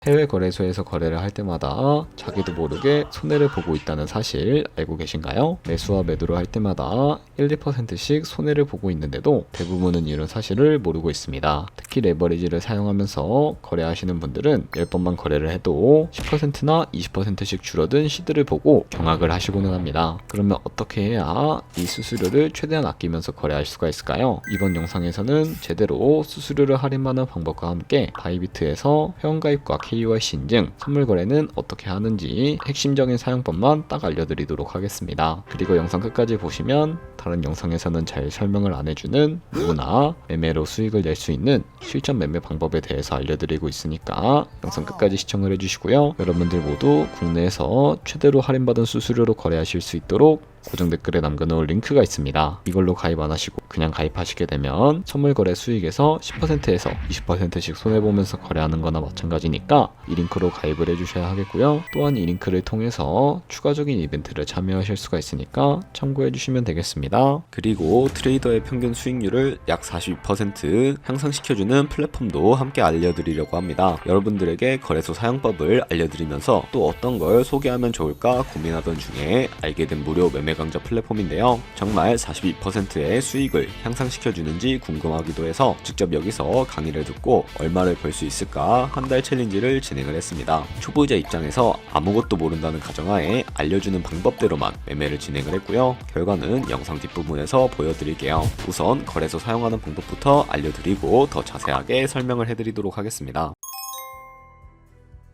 해외 거래소에서 거래를 할 때마다 자기도 모르게 손해를 보고 있다는 사실 알고 계신가요? 매수와 매도를 할 때마다 1, 2%씩 손해를 보고 있는데도 대부분은 이런 사실을 모르고 있습니다. 특히 레버리지를 사용하면서 거래하시는 분들은 10번만 거래를 해도 10%나 20%씩 줄어든 시드를 보고 경악을 하시고는 합니다. 그러면 어떻게 해야 이 수수료를 최대한 아끼면서 거래할 수가 있을까요? 이번 영상에서는 제대로 수수료를 할인하는 방법과 함께 바이비트에서 회원가입과 KYC 인증, 선물 거래는 어떻게 하는지 핵심적인 사용법만 딱 알려드리도록 하겠습니다. 그리고 영상 끝까지 보시면 다른 영상에서는 잘 설명을 안 해주는 누구나 매매로 수익을 낼 수 있는 실전 매매 방법에 대해서 알려드리고 있으니까 영상 끝까지 시청을 해주시고요. 여러분들 모두 국내에서 최대로 할인받은 수수료로 거래하실 수 있도록 고정 댓글에 남겨놓을 링크가 있습니다. 이걸로 가입 안 하시고 그냥 가입하시게 되면 선물 거래 수익에서 10%에서 20%씩 손해보면서 거래하는 거나 마찬가지니까 이 링크로 가입을 해주셔야 하겠고요. 또한 이 링크를 통해서 추가적인 이벤트를 참여하실 수가 있으니까 참고해주시면 되겠습니다. 그리고 트레이더의 평균 수익률을 약 42% 향상시켜주는 플랫폼도 함께 알려드리려고 합니다. 여러분들에게 거래소 사용법을 알려드리면서 또 어떤 걸 소개하면 좋을까 고민하던 중에 알게 된 무료 매매 강좌 플랫폼인데요. 정말 42%의 수익을 향상시켜주는지 궁금하기도 해서 직접 여기서 강의를 듣고 얼마를 벌 수 있을까 한 달 챌린지를 진행을 했습니다. 초보자 입장에서 아무것도 모른다는 가정하에 알려주는 방법대로만 매매를 진행을 했고요. 결과는 영상 뒷부분에서 보여드릴게요. 우선 거래소 사용하는 방법부터 알려드리고 더 자세하게 설명을 해드리도록 하겠습니다.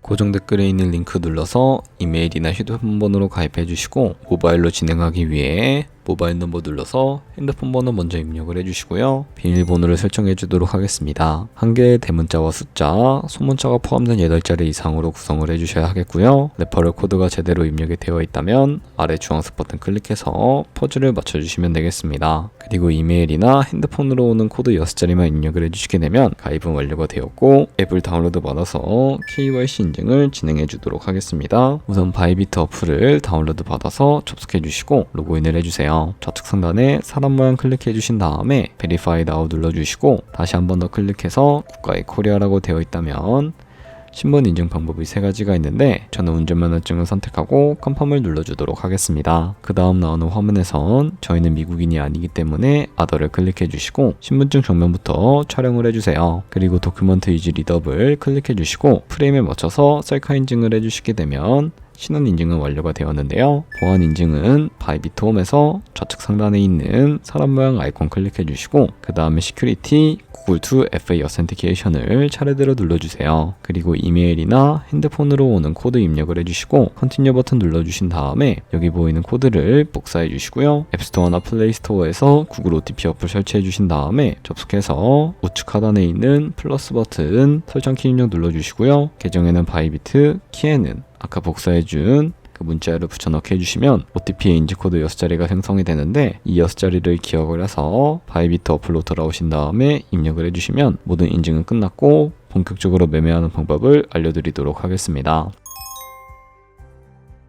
고정 댓글에 있는 링크 눌러서 이메일이나 휴대폰 번호로 가입해 주시고 모바일로 진행하기 위해 모바일 넘버 눌러서 핸드폰 번호 먼저 입력을 해주시고요. 비밀번호를 설정해 주도록 하겠습니다. 한 개의 대문자와 숫자, 소문자가 포함된 8자리 이상으로 구성을 해주셔야 하겠고요. 레퍼럴 코드가 제대로 입력이 되어 있다면 아래 주황색 버튼 클릭해서 퍼즐을 맞춰주시면 되겠습니다. 그리고 이메일이나 핸드폰으로 오는 코드 6자리만 입력을 해주시게 되면 가입은 완료가 되었고 앱을 다운로드 받아서 KYC 인증을 진행해 주도록 하겠습니다. 우선 바이비트 어플을 다운로드 받아서 접속해 주시고 로그인을 해주세요. 좌측 상단에 사람 모양 클릭해 주신 다음에 Verify Now 눌러주시고 다시 한 번 더 클릭해서 국가의 코리아라고 되어 있다면 신분 인증 방법이 3가지가 있는데 저는 운전면허증을 선택하고 컨펌을 눌러주도록 하겠습니다. 그 다음 나오는 화면에선 저희는 미국인이 아니기 때문에 아더를 클릭해 주시고 신분증 정면부터 촬영을 해주세요. 그리고 도큐먼트 이즈 리더블 클릭해 주시고 프레임에 맞춰서 셀카 인증을 해주시게 되면 신원 인증은 완료가 되었는데요. 보안 인증은 바이비트 홈에서 좌측 상단에 있는 사람 모양 아이콘 클릭해 주시고 그 다음에 시큐리티 구글 to FA 어센티케이션을 차례대로 눌러주세요. 그리고 이메일이나 핸드폰으로 오는 코드 입력을 해주시고 컨티뉴 버튼 눌러주신 다음에 여기 보이는 코드를 복사해 주시고요. 앱스토어나 플레이스토어에서 구글 OTP 어플 설치해 주신 다음에 접속해서 우측 하단에 있는 플러스 버튼 설정키 입력 눌러주시고요. 계정에는 바이비트, 키에는 아까 복사해준 그 문자를 붙여넣기 해주시면 OTP의 인증코드 6자리가 생성이 되는데 이 6자리를 기억을 해서 바이비트 어플로 돌아오신 다음에 입력을 해주시면 모든 인증은 끝났고 본격적으로 매매하는 방법을 알려드리도록 하겠습니다.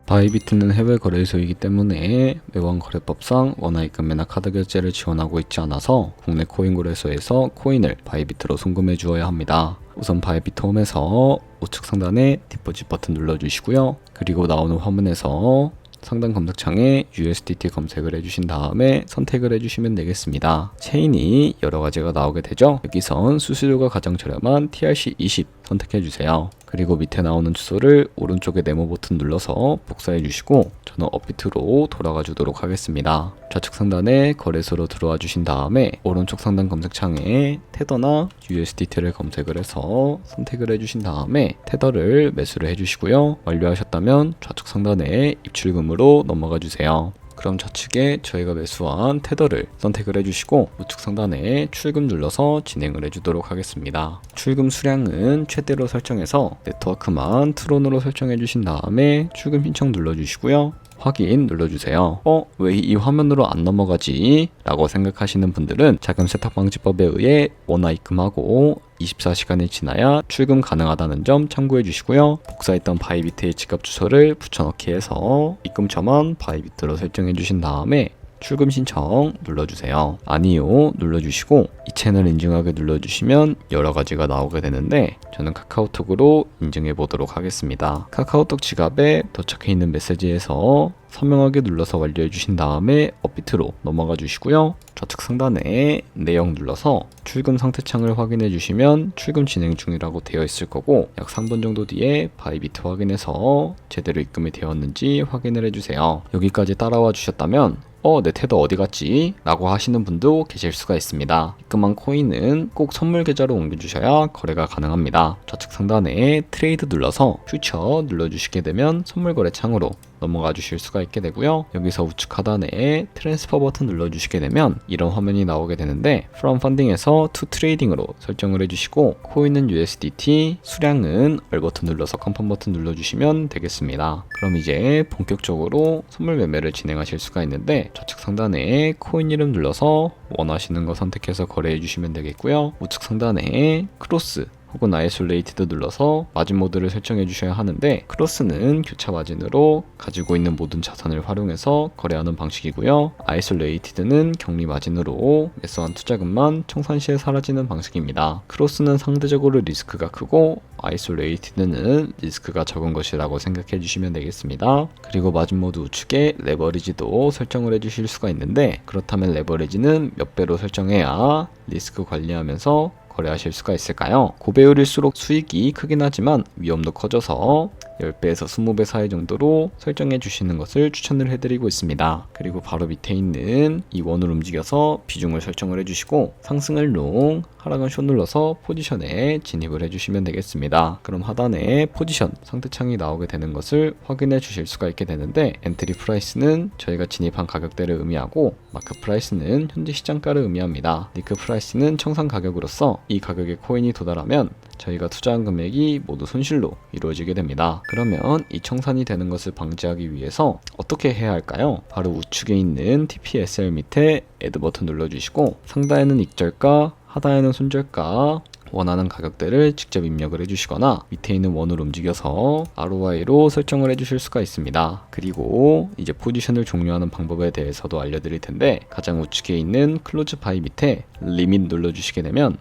바이비트는 해외 거래소이기 때문에 매번 거래법상 원화입금이나 카드 결제를 지원하고 있지 않아서 국내 코인 거래소에서 코인을 바이비트로 송금해 주어야 합니다. 우선 바이비트 홈에서 우측 상단에 디포짓 버튼 눌러주시고요. 그리고 나오는 화면에서 상단 검색창에 USDT 검색을 해주신 다음에 선택을 해주시면 되겠습니다. 체인이 여러 가지가 나오게 되죠. 여기선 수수료가 가장 저렴한 TRC20 선택해주세요. 그리고 밑에 나오는 주소를 오른쪽에 네모 버튼 눌러서 복사해 주시고 저는 업비트로 돌아가 주도록 하겠습니다. 좌측 상단에 거래소로 들어와 주신 다음에 오른쪽 상단 검색창에 테더나 USDT를 검색을 해서 선택을 해주신 다음에 테더를 매수를 해주시고요. 완료하셨다면 좌측 상단에 입출금으로 넘어가 주세요. 그럼 좌측에 저희가 매수한 테더를 선택을 해주시고 우측 상단에 출금 눌러서 진행을 해주도록 하겠습니다. 출금 수량은 최대로 설정해서 네트워크만 트론으로 설정해 주신 다음에 출금 신청 눌러주시고요. 확인 눌러주세요. 왜 이 화면으로 안 넘어가지? 라고 생각하시는 분들은 자금 세탁 방지법에 의해 원화 입금하고 24시간이 지나야 출금 가능하다는 점 참고해 주시고요. 복사했던 바이비트의 지갑 주소를 붙여넣기 해서 입금처만 바이비트로 설정해 주신 다음에 출금 신청 눌러주세요. 아니요 눌러주시고 이 채널 인증하게 눌러주시면 여러 가지가 나오게 되는데 저는 카카오톡으로 인증해 보도록 하겠습니다. 카카오톡 지갑에 도착해 있는 메시지에서 선명하게 눌러서 완료해 주신 다음에 업비트로 넘어가 주시고요. 좌측 상단에 내역 눌러서 출금 상태 창을 확인해 주시면 출금 진행 중이라고 되어 있을 거고 약 3분 정도 뒤에 바이비트 확인해서 제대로 입금이 되었는지 확인을 해주세요. 여기까지 따라와 주셨다면 내 테더 어디 갔지? 라고 하시는 분도 계실 수가 있습니다. 입금한 코인은 꼭 선물 계좌로 옮겨주셔야 거래가 가능합니다. 좌측 상단에 트레이드 눌러서 퓨처 눌러주시게 되면 선물 거래 창으로 넘어가 주실 수가 있게 되고요. 여기서 우측 하단에 트랜스퍼 버튼 눌러주시게 되면 이런 화면이 나오게 되는데 From Funding에서 To Trading으로 설정을 해주시고 코인은 USDT, 수량은 얼 버튼 눌러서 컨펌 버튼 눌러주시면 되겠습니다. 그럼 이제 본격적으로 선물 매매를 진행하실 수가 있는데 좌측 상단에 코인 이름 눌러서 원하시는 거 선택해서 거래해 주시면 되겠고요. 우측 상단에 크로스 혹은 아이솔레이티드 눌러서 마진 모드를 설정해 주셔야 하는데 크로스는 교차 마진으로 가지고 있는 모든 자산을 활용해서 거래하는 방식이고요. 아이솔레이티드는 격리 마진으로 매수한 투자금만 청산 시에 사라지는 방식입니다. 크로스는 상대적으로 리스크가 크고 아이솔레이티드는 리스크가 적은 것이라고 생각해 주시면 되겠습니다. 그리고 마진 모드 우측에 레버리지도 설정을 해 주실 수가 있는데 그렇다면 레버리지는 몇 배로 설정해야 리스크 관리하면서 거래하실 수가 있을까요? 고배율일수록 수익이 크긴 하지만 위험도 커져서 10배에서 20배 사이 정도로 설정해 주시는 것을 추천을 해드리고 있습니다. 그리고 바로 밑에 있는 이 원을 움직여서 비중을 설정을 해주시고 상승을 롱, 하락은 숏 눌러서 포지션에 진입을 해주시면 되겠습니다. 그럼 하단에 포지션 상태창이 나오게 되는 것을 확인해 주실 수가 있게 되는데 엔트리 프라이스는 저희가 진입한 가격대를 의미하고 마크 프라이스는 현재 시장가를 의미합니다. 니크 프라이스는 청산 가격으로서 이 가격에 코인이 도달하면 저희가 투자한 금액이 모두 손실로 이루어지게 됩니다. 그러면 이 청산이 되는 것을 방지하기 위해서 어떻게 해야 할까요? 바로 우측에 있는 TPSL 밑에 애드 버튼 눌러주시고 상단에는 익절가, 하단에는 손절가 원하는 가격대를 직접 입력을 해주시거나 밑에 있는 원을 움직여서 ROI로 설정을 해주실 수가 있습니다. 그리고 이제 포지션을 종료하는 방법에 대해서도 알려드릴 텐데 가장 우측에 있는 클로즈 바이 밑에 리밋 눌러주시게 되면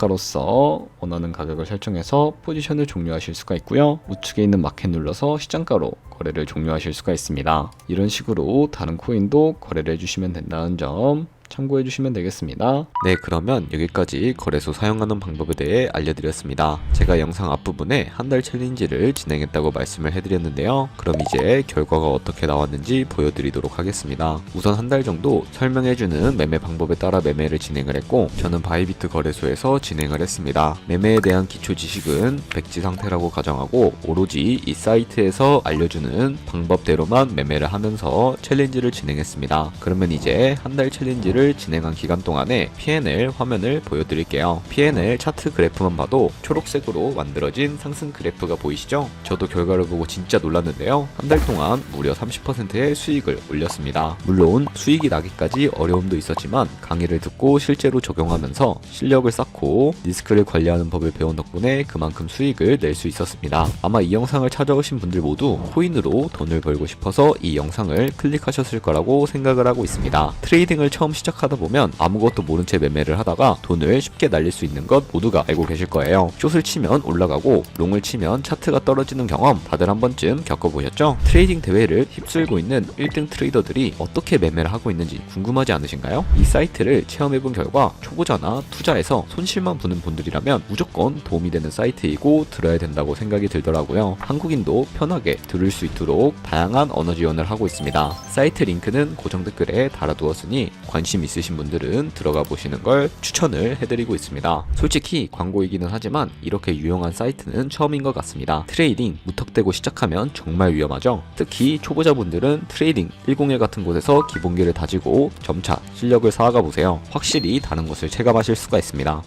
지정가로서 원하는 가격을 설정해서 포지션을 종료하실 수가 있고요. 우측에 있는 마켓 눌러서 시장가로 거래를 종료하실 수가 있습니다. 이런 식으로 다른 코인도 거래를 해주시면 된다는 점 참고해 주시면 되겠습니다. 네, 그러면 여기까지 거래소 사용하는 방법에 대해 알려드렸습니다. 제가 영상 앞부분에 한 달 챌린지를 진행했다고 말씀을 해드렸는데요. 그럼 이제 결과가 어떻게 나왔는지 보여드리도록 하겠습니다. 우선 한 달 정도 설명해주는 매매 방법에 따라 매매를 진행을 했고 저는 바이비트 거래소에서 진행을 했습니다. 매매에 대한 기초 지식은 백지 상태라고 가정하고 오로지 이 사이트에서 알려주는 방법대로만 매매를 하면서 챌린지를 진행했습니다. 그러면 이제 한 달 챌린지를 진행한 기간 동안에 P&L 화면을 보여드릴게요. P&L 차트 그래프만 봐도 초록색으로 만들어진 상승 그래프가 보이시죠? 저도 결과를 보고 진짜 놀랐는데요. 한 달 동안 무려 30%의 수익을 올렸습니다. 물론 수익이 나기까지 어려움도 있었지만 강의를 듣고 실제로 적용하면서 실력을 쌓고 리스크를 관리하는 법을 배운 덕분에 그만큼 수익을 낼 수 있었습니다. 아마 이 영상을 찾아오신 분들 모두 코인으로 돈을 벌고 싶어서 이 영상을 클릭하셨을 거라고 생각을 하고 있습니다. 트레이딩을 처음 시작하다 보면 아무것도 모른 채 매매를 하다가 돈을 쉽게 날릴 수 있는 것 모두가 알고 계실 거예요. 숏을 치면 올라가고 롱을 치면 차트가 떨어지는 경험 다들 한 번쯤 겪어보셨죠? 트레이딩 대회를 휩쓸고 있는 1등 트레이더들이 어떻게 매매를 하고 있는지 궁금하지 않으신가요? 이 사이트를 체험해본 결과 초보자나 투자에서 손실만 보는 분들이라면 무조건 도움이 되는 사이트이고 들어야 된다고 생각이 들더라고요. 한국인도 편하게 들을 수 있도록 다양한 언어 지원을 하고 있습니다. 사이트 링크는 고정 댓글에 달아두었으니 관심 있으신 분들은 들어가 보시는 걸 추천을 해드리고 있습니다. 솔직히 광고이기는 하지만 이렇게 유용한 사이트는 처음인 것 같습니다. 트레이딩 무턱대고 시작하면 정말 위험하죠. 특히 초보자분들은 트레이딩 101 같은 곳에서 기본기를 다지고 점차 실력을 쌓아가 보세요. 확실히 다른 것을 체감하실 수가 있습니다.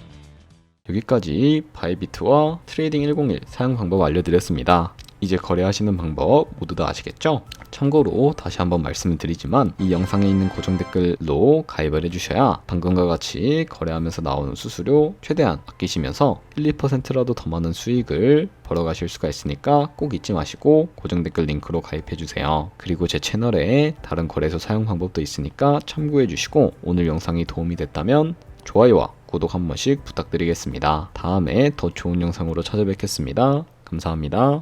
여기까지 바이비트와 트레이딩 101 사용 방법 알려드렸습니다. 이제 거래하시는 방법 모두 다 아시겠죠? 참고로 다시 한번 말씀을 드리지만 이 영상에 있는 고정 댓글로 가입을 해주셔야 방금과 같이 거래하면서 나오는 수수료 최대한 아끼시면서 1, 2%라도 더 많은 수익을 벌어가실 수가 있으니까 꼭 잊지 마시고 고정 댓글 링크로 가입해주세요. 그리고 제 채널에 다른 거래소 사용 방법도 있으니까 참고해주시고 오늘 영상이 도움이 됐다면 좋아요와 구독 한 번씩 부탁드리겠습니다. 다음에 더 좋은 영상으로 찾아뵙겠습니다. 감사합니다.